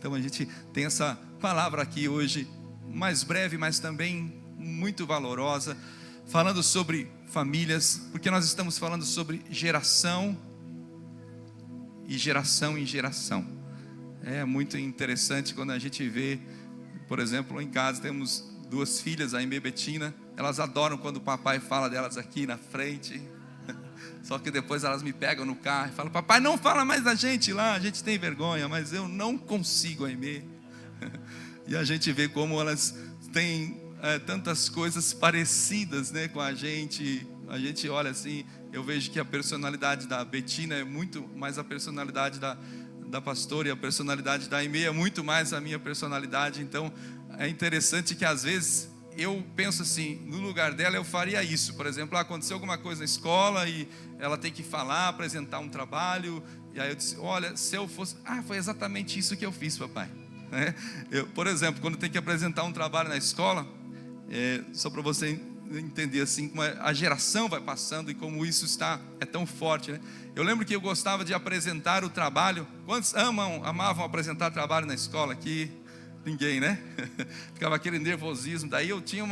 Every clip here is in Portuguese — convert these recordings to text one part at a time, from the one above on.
Então a gente tem essa palavra aqui hoje, mais breve, mas também muito valorosa, falando sobre famílias, porque nós estamos falando sobre geração e geração em geração. É muito interessante quando a gente vê, por exemplo, em casa temos 2 filhas, a Aimee e Betina. Elas adoram quando o papai fala delas aqui na frente. Só que depois elas me pegam no carro e falam: papai, não fala mais da gente lá, a gente tem vergonha. Mas eu não consigo, Aimee. E a gente vê como elas têm tantas coisas parecidas, né, com a gente. A gente olha assim, eu vejo que a personalidade da Betina é muito mais a personalidade da pastora, e a personalidade da Aimee é muito mais a minha personalidade. Então é interessante que às vezes eu penso assim, no lugar dela eu faria isso. Por exemplo, aconteceu alguma coisa na escola e ela tem que falar, apresentar um trabalho, e aí eu disse: olha, se eu fosse... foi exatamente isso que eu fiz, papai. Por exemplo, quando tem que apresentar um trabalho na escola, só para você entender assim, como a geração vai passando e como isso é tão forte, né? Eu lembro que eu gostava de apresentar o trabalho. Quantos amavam apresentar trabalho na escola aqui? Ninguém, né? Ficava aquele nervosismo. Daí eu tinha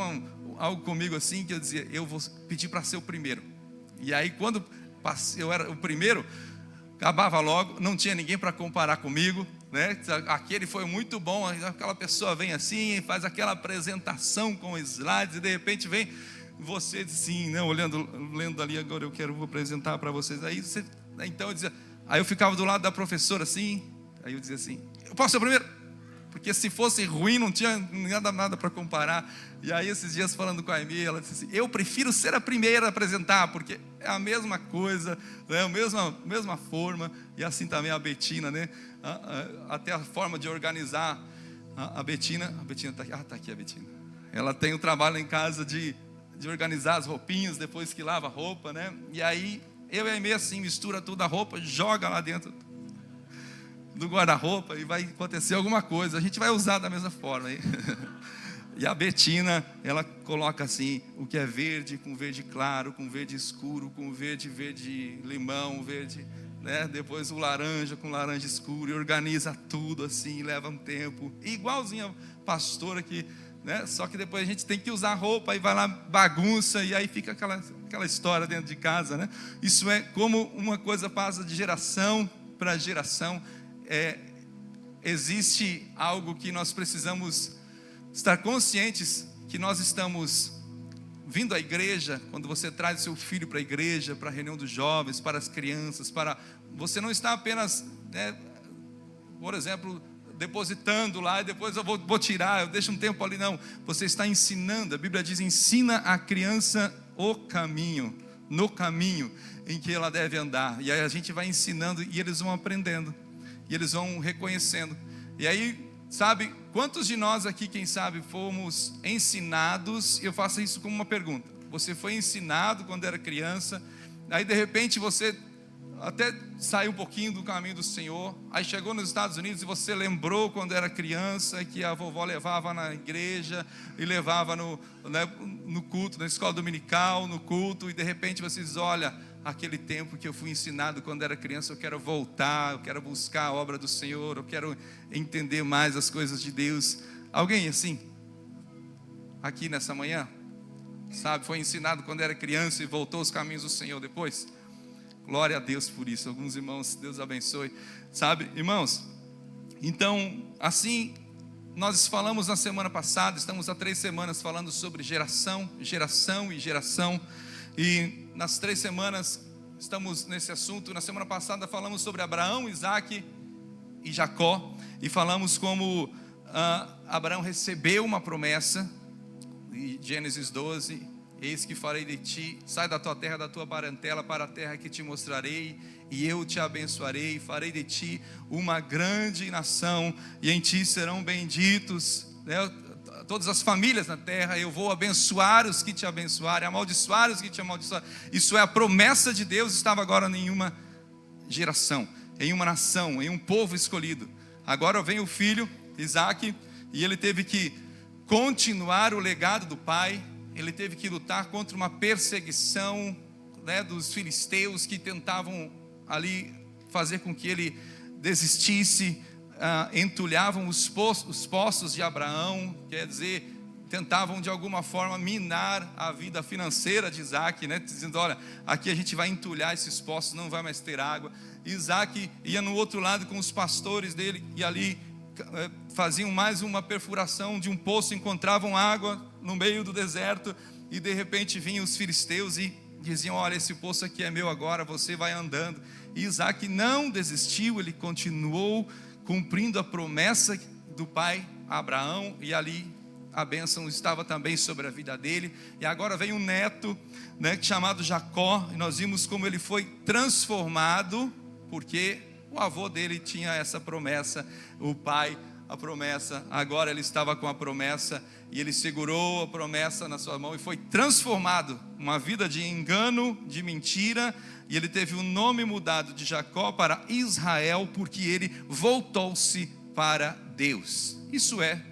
algo comigo assim, que eu dizia: eu vou pedir para ser o primeiro. E aí quando eu era o primeiro, acabava logo, não tinha ninguém para comparar comigo, né? Aquele foi muito bom, aquela pessoa vem assim, faz aquela apresentação com slides, e de repente vem você assim, né? Lendo ali, agora vou apresentar para vocês. Então eu dizia, aí eu ficava do lado da professora assim, aí eu dizia assim: eu posso ser o primeiro? Porque se fosse ruim, não tinha nada para comparar. E aí esses dias falando com a Aimee, ela disse assim: eu prefiro ser a primeira a apresentar, porque é a mesma coisa, né? A mesma forma. E assim também a Betina, né? Até a forma de organizar a Betina. A Betina está aqui. Está aqui a Betina. Ela tem o trabalho em casa de organizar as roupinhas depois que lava a roupa, né? E aí eu e a Aimee assim, mistura toda a roupa, joga lá dentro do guarda-roupa e vai acontecer alguma coisa. A gente vai usar da mesma forma aí. E a Betina, ela coloca assim, o que é verde com verde claro, com verde escuro, com verde limão, verde, né? Depois o laranja com laranja escuro, e organiza tudo assim, leva um tempo. E igualzinho a pastora que, né? Só que depois a gente tem que usar roupa e vai lá, bagunça, e aí fica aquela história dentro de casa, né? Isso é como uma coisa passa de geração para geração. Existe algo que nós precisamos estar conscientes, que nós estamos vindo à igreja. Quando você traz seu filho para a igreja, para a reunião dos jovens, para as crianças, você não está apenas, né, por exemplo, depositando lá e depois eu vou tirar, eu deixo um tempo ali. Não, você está ensinando. A Bíblia diz: ensina a criança no caminho em que ela deve andar. E aí a gente vai ensinando e eles vão aprendendo. E eles vão reconhecendo. E aí, sabe, quantos de nós aqui, quem sabe, fomos ensinados? Eu faço isso como uma pergunta. Você foi ensinado quando era criança, aí de repente você até saiu um pouquinho do caminho do Senhor, aí chegou nos Estados Unidos e você lembrou quando era criança que a vovó levava na igreja e levava no culto, na escola dominical, no culto, e de repente você diz: olha, aquele tempo que eu fui ensinado quando era criança, eu quero voltar, eu quero buscar a obra do Senhor, eu quero entender mais as coisas de Deus. Alguém assim, aqui nessa manhã, sabe, foi ensinado quando era criança e voltou aos caminhos do Senhor depois? Glória a Deus por isso. Alguns irmãos, Deus abençoe. Sabe, irmãos, então, assim, nós falamos na semana passada, estamos há 3 semanas falando sobre geração e geração. E nas 3 semanas estamos nesse assunto. Na semana passada falamos sobre Abraão, Isaac e Jacó, e falamos como Abraão recebeu uma promessa, em Gênesis 12: eis que farei de ti, sai da tua terra, da tua parentela, para a terra que te mostrarei, e eu te abençoarei, farei de ti uma grande nação, e em ti serão benditos, né, todas as famílias na terra. Eu vou abençoar os que te abençoarem, amaldiçoar os que te amaldiçoarem. Isso é a promessa de Deus, estava agora em uma geração, em uma nação, em um povo escolhido. Agora vem o filho Isaac, e ele teve que continuar o legado do pai. Ele teve que lutar contra uma perseguição, né, dos filisteus, que tentavam ali fazer com que ele desistisse. entulhavam os poços de Abraão, quer dizer, tentavam de alguma forma minar a vida financeira de Isaac, né? Dizendo, olha, aqui a gente vai entulhar esses poços, não vai mais ter água. Isaac ia no outro lado com os pastores dele, e ali faziam mais uma perfuração de um poço, encontravam água no meio do deserto, e de repente vinham os filisteus e diziam, olha, esse poço aqui é meu agora, você vai andando. E Isaac não desistiu, ele continuou cumprindo a promessa do pai Abraão, e ali a bênção estava também sobre a vida dele. E agora vem um neto, né, chamado Jacó, e nós vimos como ele foi transformado, porque o avô dele tinha essa promessa, o pai a promessa, agora ele estava com a promessa, e ele segurou a promessa na sua mão e foi transformado, uma vida de engano, de mentira, e ele teve o nome mudado de Jacó para Israel, porque ele voltou-se para Deus. Isso é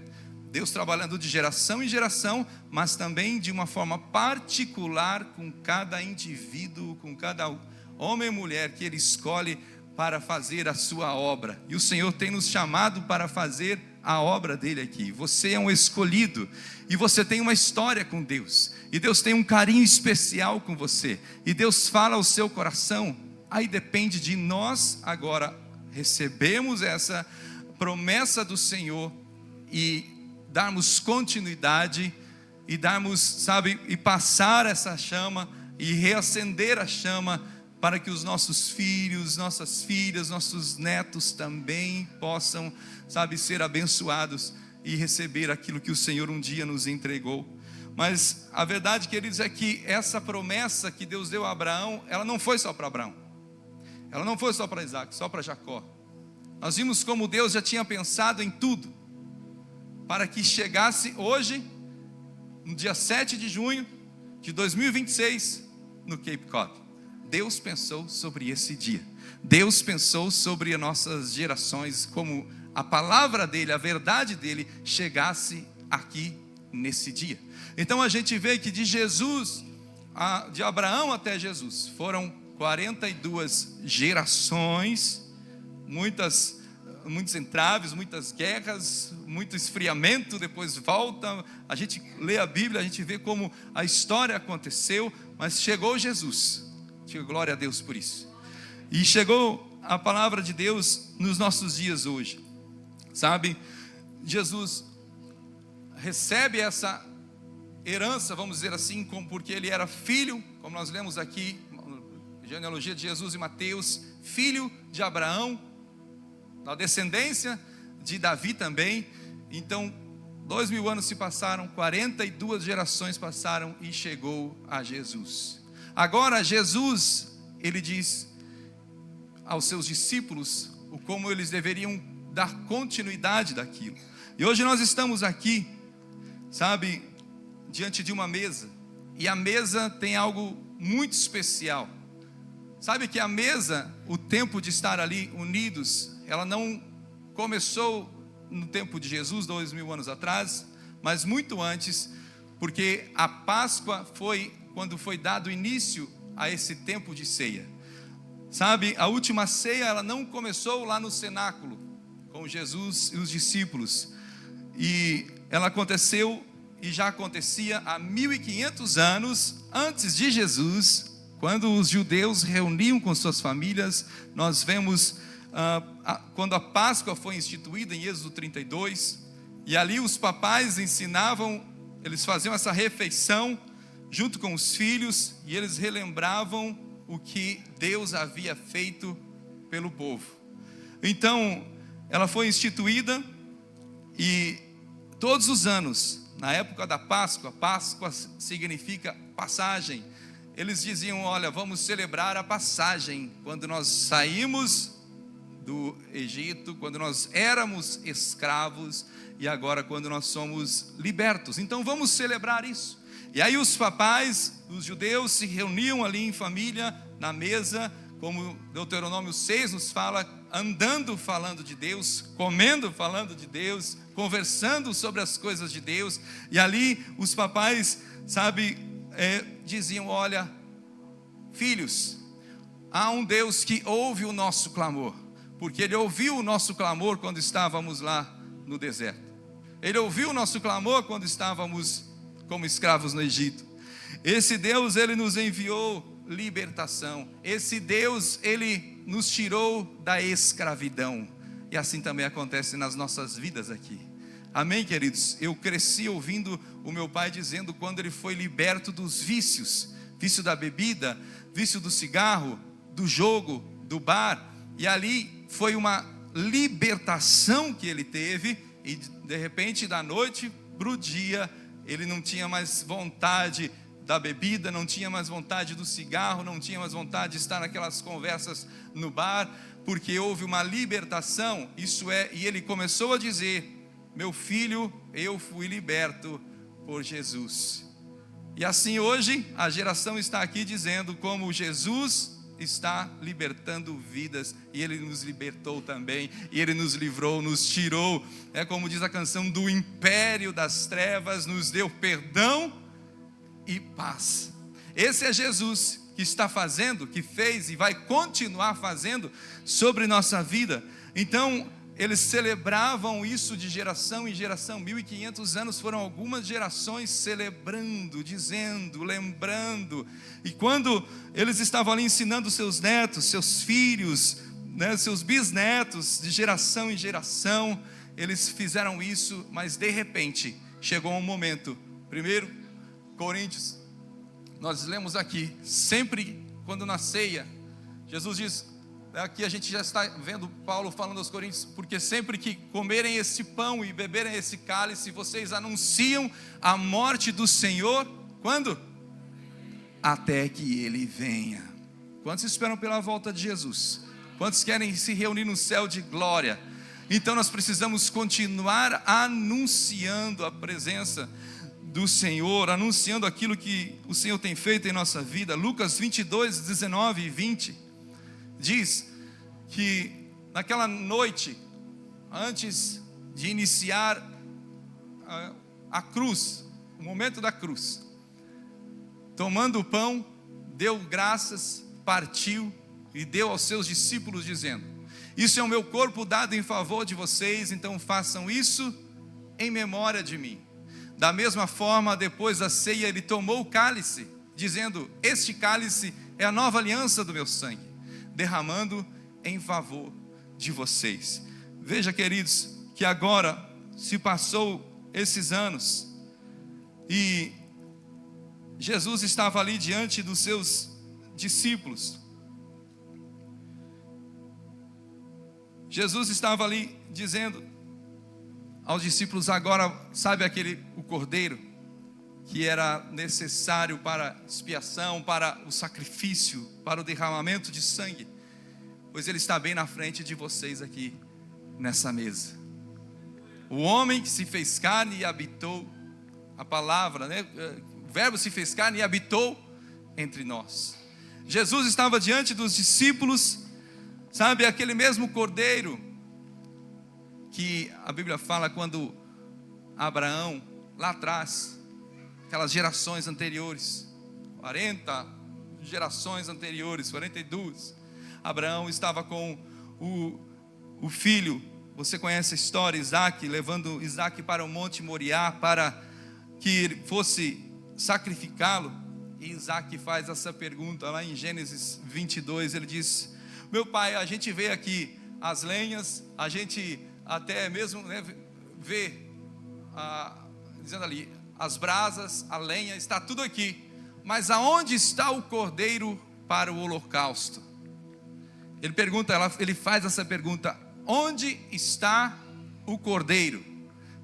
Deus trabalhando de geração em geração, mas também de uma forma particular com cada indivíduo, com cada homem e mulher que Ele escolhe para fazer a sua obra. E o Senhor tem nos chamado para fazer a obra dele aqui. Você é um escolhido, e você tem uma história com Deus, e Deus tem um carinho especial com você, e Deus fala ao seu coração. Aí depende de nós agora recebemos essa promessa do Senhor e darmos continuidade, e darmos, sabe, e passar essa chama, e reacender a chama, para que os nossos filhos, nossas filhas, nossos netos também possam, sabe, ser abençoados e receber aquilo que o Senhor um dia nos entregou. Mas a verdade, queridos, é que essa promessa que Deus deu a Abraão, ela não foi só para Abraão, ela não foi só para Isaac, só para Jacó. Nós vimos como Deus já tinha pensado em tudo, para que chegasse hoje, no dia 7 de junho de 2026, no Cape Cod. Deus pensou sobre esse dia, Deus pensou sobre as nossas gerações, como a palavra dele, a verdade dele chegasse aqui nesse dia. Então a gente vê que de Jesus, de Abraão até Jesus, foram 42 gerações, muitos entraves, muitas guerras, muito esfriamento, depois volta. A gente lê a Bíblia, a gente vê como a história aconteceu, mas chegou Jesus. Diga glória a Deus por isso. E chegou a palavra de Deus nos nossos dias hoje. Sabe, Jesus recebe essa herança, vamos dizer assim, porque ele era filho, como nós lemos aqui, genealogia de Jesus e Mateus, filho de Abraão, da descendência de Davi também. Então 2000 anos se passaram, 42 gerações passaram, e chegou a Jesus. Agora Jesus, ele diz aos seus discípulos como eles deveriam dar continuidade daquilo. E hoje nós estamos aqui, sabe, diante de uma mesa, e a mesa tem algo muito especial. Sabe que a mesa, o tempo de estar ali unidos, ela não começou no tempo de Jesus, 2000 anos atrás, mas muito antes, porque a Páscoa foi quando foi dado início a esse tempo de ceia. Sabe, a última ceia, ela não começou lá no cenáculo, com Jesus e os discípulos, e ela aconteceu, e já acontecia há 1500 anos antes de Jesus, quando os judeus reuniam com suas famílias. Nós vemos quando a Páscoa foi instituída em Êxodo 32, e ali os papais ensinavam, eles faziam essa refeição junto com os filhos, e eles relembravam o que Deus havia feito pelo povo. Então ela foi instituída, e todos os anos, na época da Páscoa, Páscoa significa passagem, eles diziam, olha, vamos celebrar a passagem, quando nós saímos do Egito, quando nós éramos escravos, e agora quando nós somos libertos. Então vamos celebrar isso. E aí os papais, os judeus, se reuniam ali em família, na mesa, como Deuteronômio 6 nos fala, andando falando de Deus, comendo falando de Deus, conversando sobre as coisas de Deus. E ali os papais, sabe, diziam, olha, filhos, há um Deus que ouve o nosso clamor. porque Ele ouviu o nosso clamor quando estávamos lá no deserto. Ele ouviu o nosso clamor quando estávamos como escravos no Egito. Esse Deus, Ele nos enviou libertação. Esse Deus, Ele nos tirou da escravidão. E assim também acontece nas nossas vidas aqui. Amém, queridos? Eu cresci ouvindo o meu pai dizendo quando ele foi liberto dos vícios. Vício da bebida, vício do cigarro, do jogo, do bar. E ali foi uma libertação que ele teve. E de repente, da noite para o dia, ele não tinha mais vontade da bebida, não tinha mais vontade do cigarro, não tinha mais vontade de estar naquelas conversas no bar, porque houve uma libertação. Isso é, e ele começou a dizer: meu filho, eu fui liberto por Jesus. E assim hoje a geração está aqui dizendo como Jesus está libertando vidas, e Ele nos libertou também, e Ele nos livrou, nos tirou, é como diz a canção, do império das trevas, nos deu perdão e paz. Esse é Jesus que está fazendo, que fez e vai continuar fazendo sobre nossa vida. Então eles celebravam isso de geração em geração. 1500 anos foram algumas gerações celebrando, dizendo, lembrando. E quando eles estavam ali ensinando seus netos, seus filhos, né, seus bisnetos, de geração em geração, eles fizeram isso. Mas de repente chegou um momento. 1 Coríntios, nós lemos aqui, sempre quando na ceia, Jesus diz, aqui a gente já está vendo Paulo falando aos Coríntios, porque sempre que comerem esse pão e beberem esse cálice, vocês anunciam a morte do Senhor, quando? Até que Ele venha. Quantos esperam pela volta de Jesus? Quantos querem se reunir no céu de glória? Então nós precisamos continuar anunciando a presença do Senhor, anunciando aquilo que o Senhor tem feito em nossa vida. Lucas 22, 19 e 20 diz que naquela noite, antes de iniciar a cruz, o momento da cruz, tomando o pão, deu graças, partiu e deu aos seus discípulos dizendo: isso é o meu corpo dado em favor de vocês, então façam isso em memória de mim. Da mesma forma, depois da ceia, ele tomou o cálice, dizendo: este cálice é a nova aliança do meu sangue, derramando em favor de vocês. Veja, queridos, que agora se passou esses anos e Jesus estava ali diante dos seus discípulos. Jesus estava ali dizendo aos discípulos: agora, sabe o cordeiro que era necessário para expiação, para o sacrifício, para o derramamento de sangue? Pois ele está bem na frente de vocês aqui nessa mesa. O homem que se fez carne e habitou, a palavra, né? O verbo se fez carne e habitou entre nós. Jesus estava diante dos discípulos, sabe, aquele mesmo cordeiro que a Bíblia fala quando Abraão, lá atrás, aquelas gerações anteriores, 40 gerações anteriores, 42, Abraão estava com o filho, você conhece a história, Isaac, levando Isaac para o monte Moriá, para que ele fosse sacrificá-lo. E Isaac faz essa pergunta lá em Gênesis 22, ele diz: meu pai, a gente vê aqui as lenhas, a gente até mesmo, né, vê, dizendo ali, as brasas, a lenha, está tudo aqui, mas aonde está o cordeiro para o holocausto? Ele faz essa pergunta: onde está o cordeiro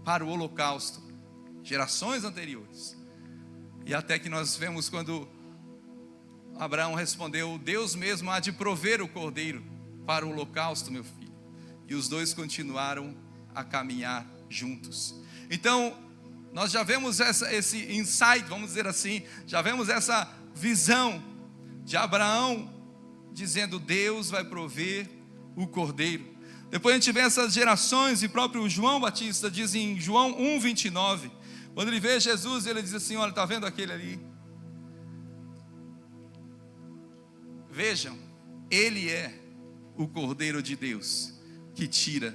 para o holocausto? Gerações anteriores. E até que nós vemos quando Abraão respondeu: Deus mesmo há de prover o cordeiro para o holocausto, meu filho. E os dois continuaram a caminhar juntos. Então, nós já vemos esse insight, vamos dizer assim, já vemos essa visão de Abraão dizendo: Deus vai prover o cordeiro. Depois a gente vê essas gerações, e próprio João Batista diz em João 1:29, quando ele vê Jesus, ele diz assim: olha, está vendo aquele ali? Vejam, ele é o Cordeiro de Deus que tira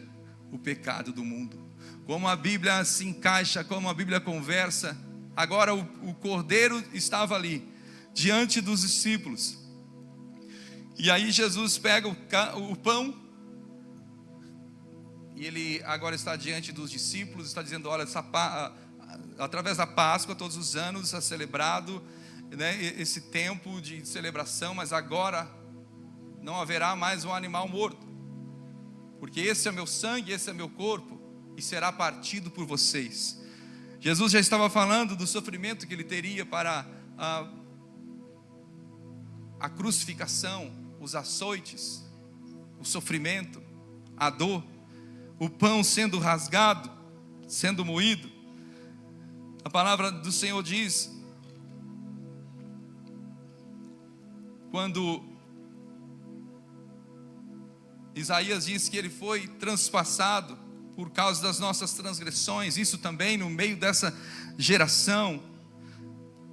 o pecado do mundo. Como a Bíblia se encaixa, como a Bíblia conversa. Agora o Cordeiro estava ali, diante dos discípulos. E aí Jesus pega o pão, e ele agora está diante dos discípulos, está dizendo: olha, através da Páscoa, todos os anos é celebrado, né, esse tempo de celebração, mas agora não haverá mais um animal morto, porque esse é meu sangue, esse é meu corpo, e será partido por vocês. Jesus já estava falando do sofrimento que ele teria para a crucificação, os açoites, o sofrimento, a dor, o pão sendo rasgado, sendo moído. A palavra do Senhor diz, quando Isaías diz que ele foi transpassado por causa das nossas transgressões, isso também no meio dessa geração,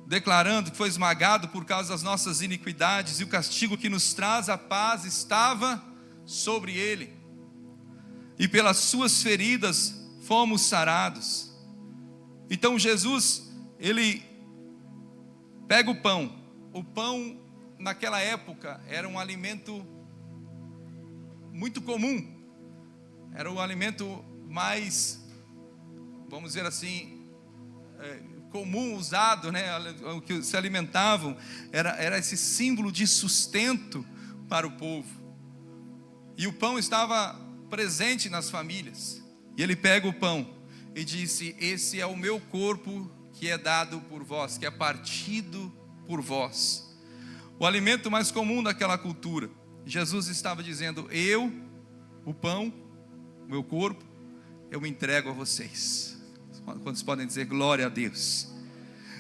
declarando que foi esmagado por causa das nossas iniquidades, e o castigo que nos traz a paz estava sobre ele, e pelas suas feridas fomos sarados. Então Jesus, ele pega o pão naquela época era um alimento muito comum, era o alimento mais, vamos dizer assim, comum, usado, né? O que se alimentavam, era esse símbolo de sustento para o povo, e o pão estava presente nas famílias, e ele pega o pão e disse: esse é o meu corpo que é dado por vós, que é partido por vós. O alimento mais comum daquela cultura. Jesus estava dizendo: o pão, meu corpo, eu me entrego a vocês. Quantos podem dizer glória a Deus?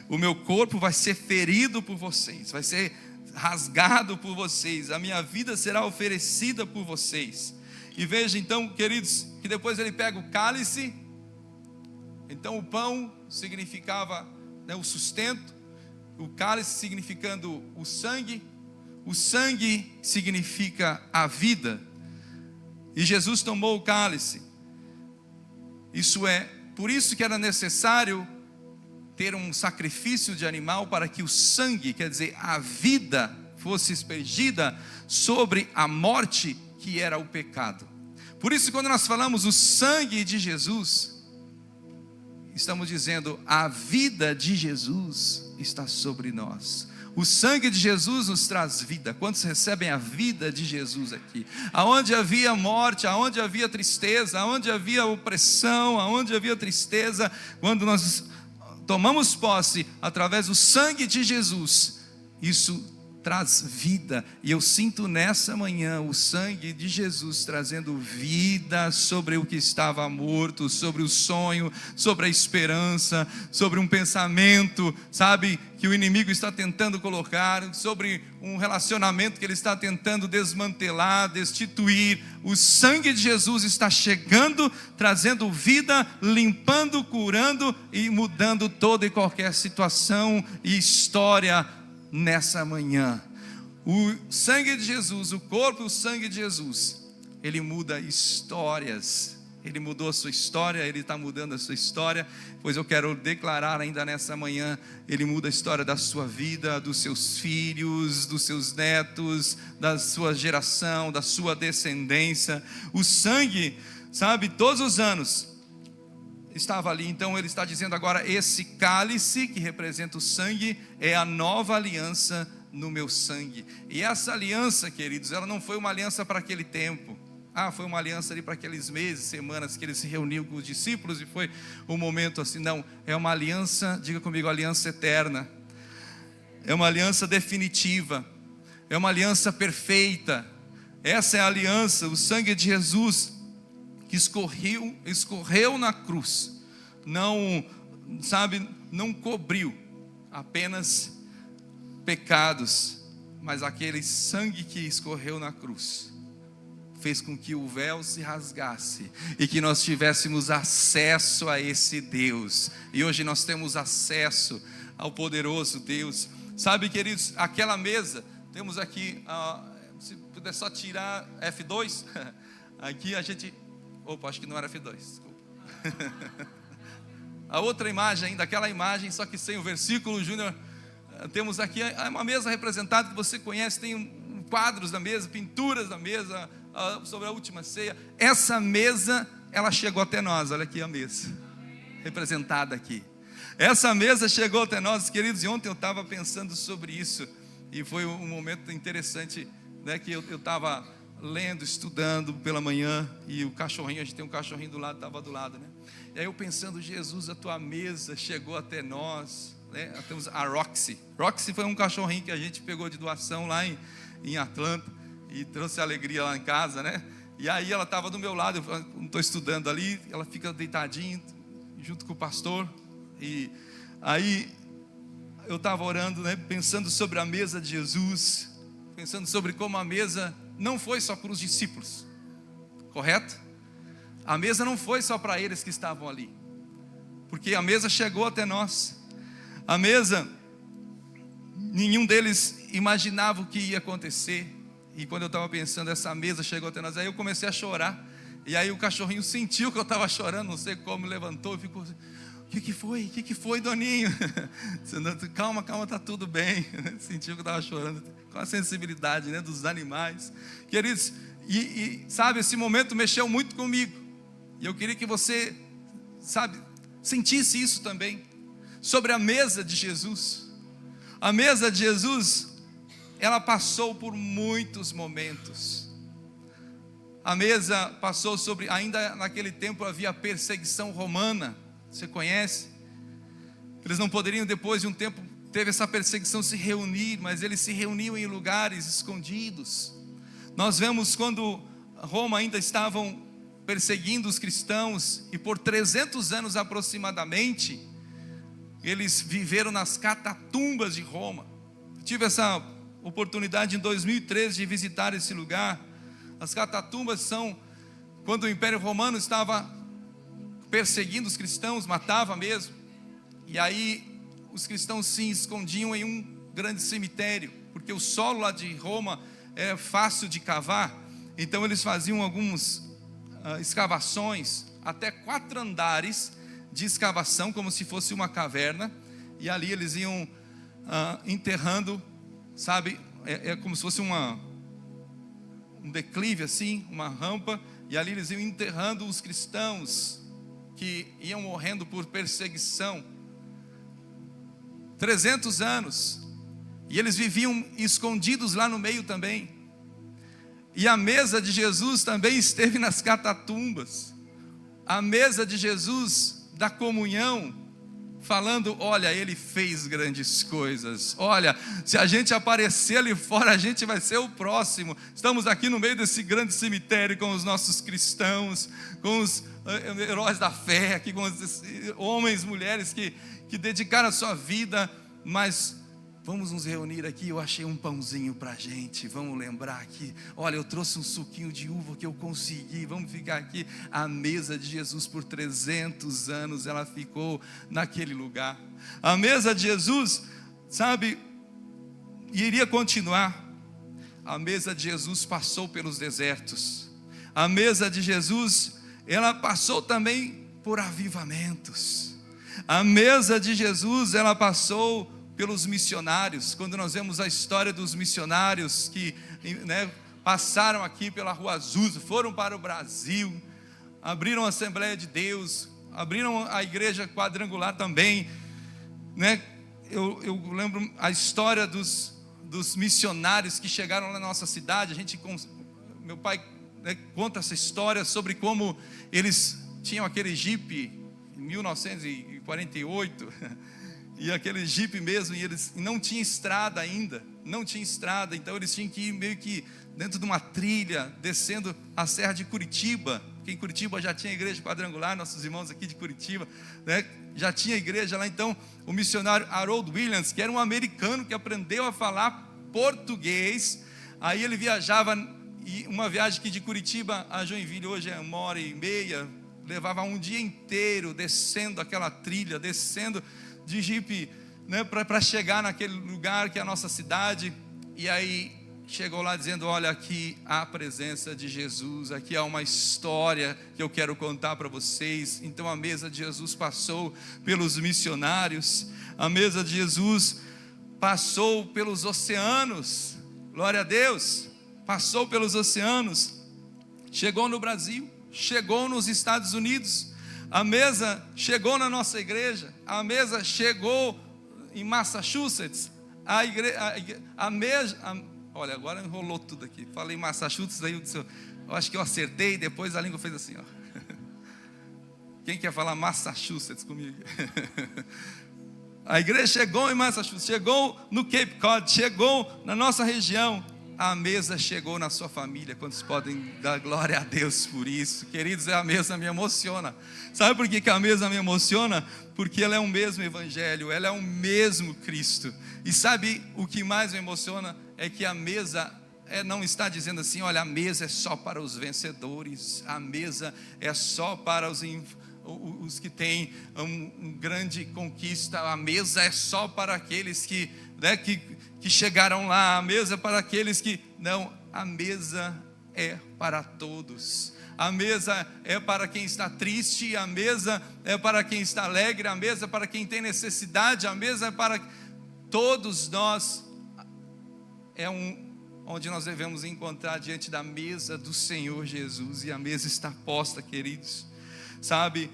O meu corpo vai ser ferido por vocês, vai ser rasgado por vocês, a minha vida será oferecida por vocês. E veja então, queridos, que depois ele pega o cálice. Então o pão significava, né, o sustento, o cálice significando o sangue significa a vida. E Jesus tomou o cálice. Isso é, por isso que era necessário ter um sacrifício de animal, para que o sangue, quer dizer, a vida, fosse aspergida sobre a morte que era o pecado. Por isso, quando nós falamos o sangue de Jesus, estamos dizendo: a vida de Jesus está sobre nós. O sangue de Jesus nos traz vida. Quantos recebem a vida de Jesus aqui? Aonde havia morte, aonde havia tristeza, aonde havia opressão, aonde havia tristeza, quando nós tomamos posse através do sangue de Jesus, isso traz vida. E eu sinto nessa manhã o sangue de Jesus trazendo vida sobre o que estava morto, sobre o sonho, sobre a esperança, sobre um pensamento, sabe, que o inimigo está tentando colocar, sobre um relacionamento que ele está tentando desmantelar, destituir. O sangue de Jesus está chegando, trazendo vida, limpando, curando e mudando toda e qualquer situação e história nessa manhã. O sangue de Jesus, o corpo e o sangue de Jesus, ele muda histórias. Ele mudou a sua história, ele está mudando a sua história. Pois eu quero declarar ainda nessa manhã: ele muda a história da sua vida, dos seus filhos, dos seus netos, da sua geração, da sua descendência. O sangue, sabe, todos os anos estava ali. Então ele está dizendo agora: esse cálice que representa o sangue é a nova aliança no meu sangue. E essa aliança, queridos, ela não foi uma aliança para aquele tempo. Foi uma aliança ali para aqueles meses, semanas que ele se reuniu com os discípulos e foi um momento assim. Não, é uma aliança, diga comigo, aliança eterna. É uma aliança definitiva. É uma aliança perfeita. Essa é a aliança, o sangue de Jesus que escorreu na cruz, não, sabe, não cobriu apenas pecados, mas aquele sangue que escorreu na cruz fez com que o véu se rasgasse e que nós tivéssemos acesso a esse Deus. E hoje nós temos acesso ao poderoso Deus. Sabe, queridos, aquela mesa, temos aqui se puder só tirar F2, aqui a gente, opa, acho que não era F2, desculpa. A outra imagem ainda, aquela imagem, só que sem o versículo, Júnior, temos aqui uma mesa representada que você conhece, tem quadros da mesa, pinturas da mesa, sobre a última ceia. Essa mesa, ela chegou até nós, olha aqui a mesa, representada aqui. Essa mesa chegou até nós, queridos, e ontem eu estava pensando sobre isso, e foi um momento interessante, né, que eu estava lendo, estudando pela manhã, e o cachorrinho, a gente tem um cachorrinho do lado, estava do lado, né? E aí eu pensando, Jesus, a tua mesa chegou até nós, né? Temos a Roxy. Roxy foi um cachorrinho que a gente pegou de doação lá em Atlanta, e trouxe alegria lá em casa, né? E aí ela estava do meu lado, eu não estou estudando ali, ela fica deitadinha, junto com o pastor, e aí eu estava orando, né? Pensando sobre a mesa de Jesus, pensando sobre como a mesa não foi só para os discípulos, correto? A mesa não foi só para eles que estavam ali, porque a mesa chegou até nós. A mesa, nenhum deles imaginava o que ia acontecer. E quando eu estava pensando, essa mesa chegou até nós, aí eu comecei a chorar. E aí o cachorrinho sentiu que eu estava chorando, não sei como, levantou e ficou assim, o que foi? O que foi, Doninho? Calma, está tudo bem. Sentiu que eu estava chorando, com a sensibilidade, né, dos animais. Queridos, e sabe, esse momento mexeu muito comigo. E eu queria que você, sabe, sentisse isso também, sobre a mesa de Jesus. A mesa de Jesus, ela passou por muitos momentos. A mesa passou sobre, ainda naquele tempo havia perseguição romana, você conhece? Eles não poderiam, depois de um tempo, teve essa perseguição, se reunir, mas eles se reuniam em lugares escondidos. Nós vemos quando Roma ainda estavam perseguindo os cristãos, e por 300 anos aproximadamente, eles viveram nas catatumbas de Roma. Eu tive essa oportunidade em 2013 de visitar esse lugar. As catatumbas são quando o Império Romano estava perseguindo os cristãos, matava mesmo, e aí os cristãos se escondiam em um grande cemitério, porque o solo lá de Roma é fácil de cavar, então eles faziam algumas escavações, até 4 andares de escavação, como se fosse uma caverna, e ali eles iam enterrando, sabe, é como se fosse um declive assim, uma rampa, e ali eles iam enterrando os cristãos que iam morrendo por perseguição. 300 anos, e eles viviam escondidos lá no meio também. E a mesa de Jesus também esteve nas catatumbas. A mesa de Jesus da comunhão, falando, olha, ele fez grandes coisas, olha, se a gente aparecer ali fora, a gente vai ser o próximo. Estamos aqui no meio desse grande cemitério com os nossos cristãos, com os heróis da fé, aqui com os homens, mulheres que dedicaram a sua vida, mas vamos nos reunir aqui, eu achei um pãozinho para a gente, vamos lembrar aqui, olha, eu trouxe um suquinho de uva que eu consegui, vamos ficar aqui. A mesa de Jesus por 300 anos, ela ficou naquele lugar. A mesa de Jesus, sabe, iria continuar. A mesa de Jesus passou pelos desertos. A mesa de Jesus, ela passou também por avivamentos. A mesa de Jesus, ela passou pelos missionários. Quando nós vemos a história dos missionários que, né, passaram aqui pela Rua Azusa, foram para o Brasil, abriram a Assembleia de Deus, abriram a igreja quadrangular também, né? Eu lembro a história dos missionários que chegaram lá na nossa cidade. Meu pai, né, conta essa história sobre como eles tinham aquele jipe em 1948 e aquele jipe mesmo, e eles não tinham estrada ainda, então eles tinham que ir meio que dentro de uma trilha, descendo a Serra de Curitiba, porque em Curitiba já tinha igreja quadrangular, nossos irmãos aqui de Curitiba, né, já tinha igreja lá. Então o missionário Harold Williams, que era um americano que aprendeu a falar português, aí ele viajava, e uma viagem que de Curitiba a Joinville hoje é 1h30, levava um dia inteiro descendo aquela trilha, descendo de jipe, né, para chegar naquele lugar que é a nossa cidade. E aí chegou lá dizendo: olha, aqui há a presença de Jesus, aqui há uma história que eu quero contar para vocês. Então a mesa de Jesus passou pelos missionários, a mesa de Jesus passou pelos oceanos, glória a Deus, passou pelos oceanos, chegou no Brasil, chegou nos Estados Unidos, a mesa chegou na nossa igreja, a mesa chegou em Massachusetts, olha, agora enrolou tudo aqui, falei Massachusetts, aí eu acho que eu acertei, depois a língua fez assim, ó. Quem quer falar Massachusetts comigo? A igreja chegou em Massachusetts, chegou no Cape Cod, chegou na nossa região. A mesa chegou na sua família. Quantos podem dar glória a Deus por isso? Queridos, a mesa me emociona. Sabe por que a mesa me emociona? Porque ela é o mesmo evangelho, ela é o mesmo Cristo. E sabe o que mais me emociona? É que a mesa não está dizendo assim: olha, a mesa é só para os vencedores, a mesa é só para os que têm uma grande conquista, a mesa é só para aqueles que chegaram lá, a mesa é para aqueles que... Não, a mesa é para todos. A mesa é para quem está triste, a mesa é para quem está alegre, a mesa é para quem tem necessidade, a mesa é para todos nós. Onde nós devemos encontrar diante da mesa do Senhor Jesus, e a mesa está posta, queridos. Sabe,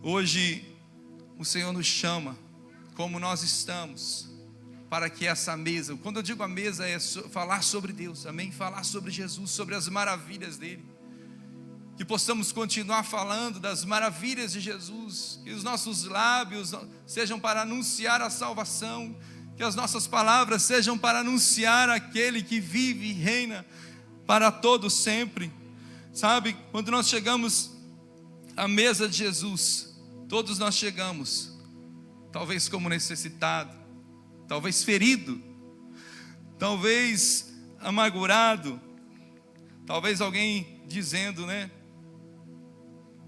hoje o Senhor nos chama, como nós estamos, para que essa mesa, quando eu digo a mesa, é falar sobre Deus, amém? Falar sobre Jesus, sobre as maravilhas dele, que possamos continuar falando das maravilhas de Jesus, que os nossos lábios sejam para anunciar a salvação, que as nossas palavras sejam para anunciar aquele que vive e reina para todos sempre. Sabe, quando nós chegamos à mesa de Jesus, todos nós chegamos, talvez como necessitado, talvez ferido, talvez amargurado, talvez alguém dizendo, né?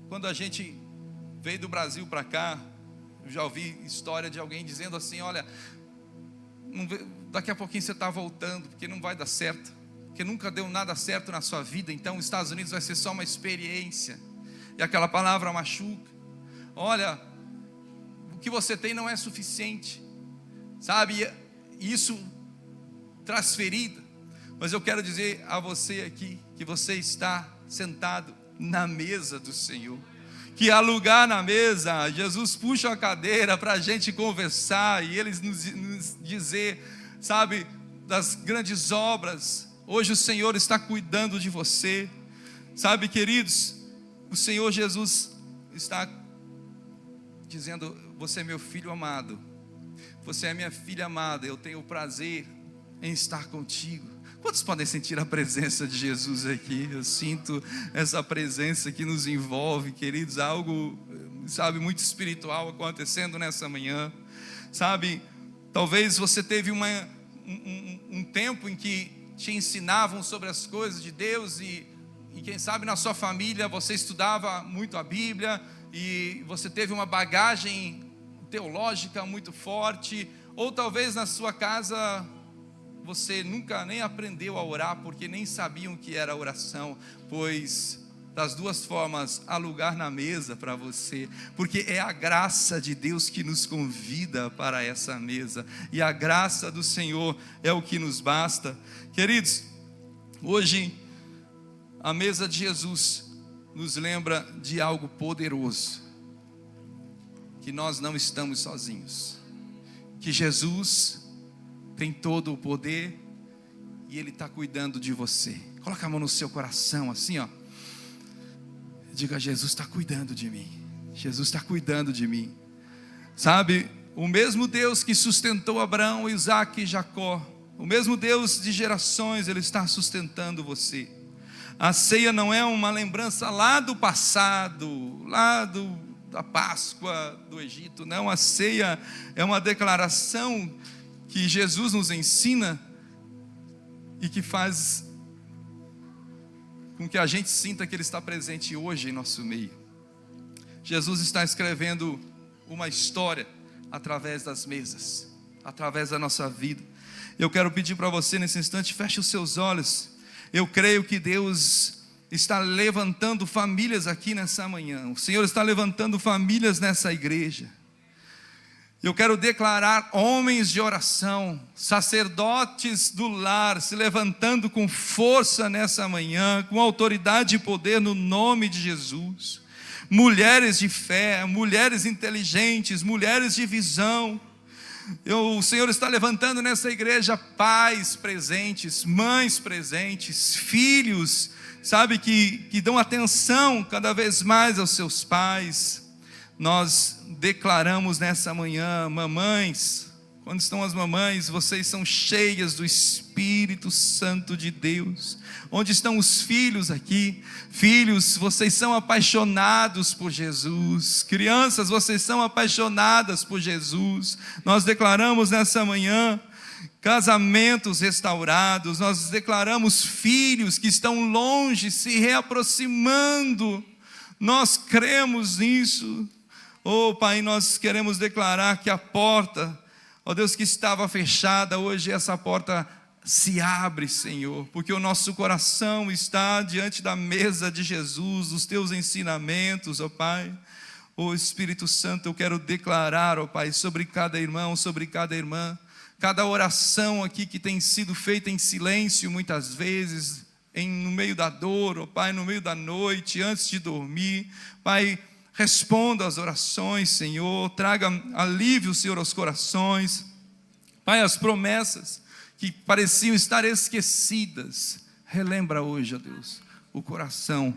Quando a gente veio do Brasil para cá, eu já ouvi história de alguém dizendo assim: olha, daqui a pouquinho você está voltando, porque não vai dar certo, porque nunca deu nada certo na sua vida, então os Estados Unidos vai ser só uma experiência. E aquela palavra machuca. Olha, o que você tem não é suficiente, sabe? Isso traz ferida. Mas eu quero dizer a você aqui, que você está sentado na mesa do Senhor, que há lugar na mesa. Jesus puxa a cadeira para a gente conversar, e eles nos dizer, sabe, das grandes obras. Hoje o Senhor está cuidando de você, sabe, queridos, o Senhor Jesus está dizendo: você é meu filho amado, você é minha filha amada, eu tenho o prazer em estar contigo. Quantos podem sentir a presença de Jesus aqui? Eu sinto essa presença que nos envolve, queridos, algo, sabe, muito espiritual acontecendo nessa manhã, sabe? Talvez você teve um tempo em que te ensinavam sobre as coisas de Deus, e quem sabe na sua família você estudava muito a Bíblia, e você teve uma bagagem teológica muito forte, ou talvez na sua casa você nunca nem aprendeu a orar, porque nem sabiam o que era oração. Pois das duas formas há lugar na mesa para você, porque é a graça de Deus que nos convida para essa mesa, e a graça do Senhor é o que nos basta. Queridos, hoje a mesa de Jesus nos lembra de algo poderoso, que nós não estamos sozinhos, que Jesus tem todo o poder, e Ele está cuidando de você. Coloca a mão no seu coração assim, ó. Diga: Jesus está cuidando de mim, Jesus está cuidando de mim. Sabe, o mesmo Deus que sustentou Abraão, Isaac e Jacó, o mesmo Deus de gerações, Ele está sustentando você. A ceia não é uma lembrança lá do passado, da Páscoa do Egito, não. A ceia é uma declaração que Jesus nos ensina, e que faz com que a gente sinta que Ele está presente hoje em nosso meio. Jesus está escrevendo uma história através das mesas, através da nossa vida. Eu quero pedir para você nesse instante, feche os seus olhos. Eu creio que Deus está levantando famílias aqui nessa manhã. O Senhor está levantando famílias nessa igreja. Eu quero declarar homens de oração, sacerdotes do lar, se levantando com força nessa manhã, com autoridade e poder no nome de Jesus. Mulheres de fé, mulheres inteligentes, mulheres de visão. O Senhor está levantando nessa igreja pais presentes, mães presentes, filhos, sabe, que dão atenção cada vez mais aos seus pais. Nós declaramos nessa manhã, mamães, quando estão as mamães, vocês são cheias do Espírito Santo de Deus. Onde estão os filhos aqui? Filhos, vocês são apaixonados por Jesus. Crianças, vocês são apaixonadas por Jesus. Nós declaramos nessa manhã casamentos restaurados. Nós declaramos filhos que estão longe se reaproximando. Nós cremos nisso. Oh Pai, nós queremos declarar que a porta, ó Deus, que estava fechada, hoje essa porta se abre, Senhor, porque o nosso coração está diante da mesa de Jesus, dos teus ensinamentos, ó Pai. Ó Espírito Santo, eu quero declarar, ó Pai, sobre cada irmão, sobre cada irmã, cada oração aqui que tem sido feita em silêncio muitas vezes, no meio da dor, ó Pai, no meio da noite, antes de dormir, Pai, responda às orações, Senhor, traga alívio, Senhor, aos corações. Pai, as promessas que pareciam estar esquecidas, relembra hoje, ó Deus, o coração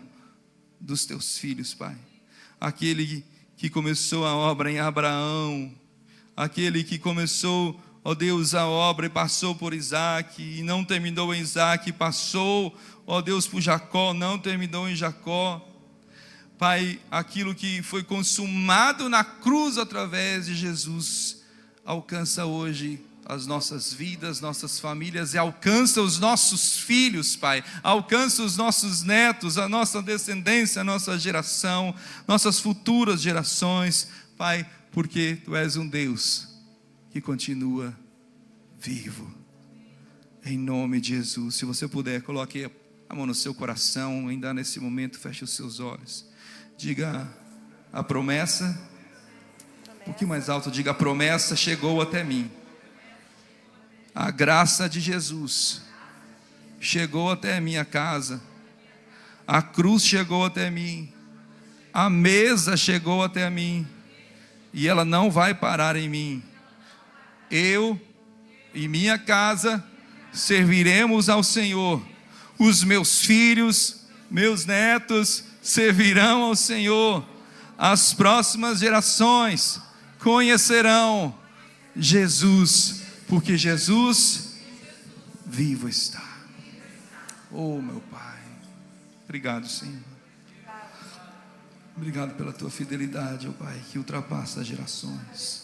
dos teus filhos, Pai. Aquele que começou a obra em Abraão, aquele que começou, ó Deus, a obra e passou por Isaac, e não terminou em Isaac, passou, ó Deus, por Jacó, não terminou em Jacó. Pai, aquilo que foi consumado na cruz através de Jesus, alcança hoje as nossas vidas, nossas famílias, e alcança os nossos filhos, Pai, alcança os nossos netos, a nossa descendência, a nossa geração, nossas futuras gerações, Pai, porque Tu és um Deus que continua vivo, em nome de Jesus. Se você puder, coloque a mão no seu coração, ainda nesse momento, feche os seus olhos. Diga a promessa, um pouquinho mais alto, diga: a promessa chegou até mim. A graça de Jesus chegou até a minha casa. A cruz chegou até mim. A mesa chegou até mim. E ela não vai parar em mim. Eu e minha casa serviremos ao Senhor. Os meus filhos, meus netos servirão ao Senhor. As próximas gerações conhecerão Jesus, porque Jesus vivo está. Oh meu Pai, obrigado, Senhor. Obrigado pela Tua fidelidade, oh Pai, que ultrapassa as gerações.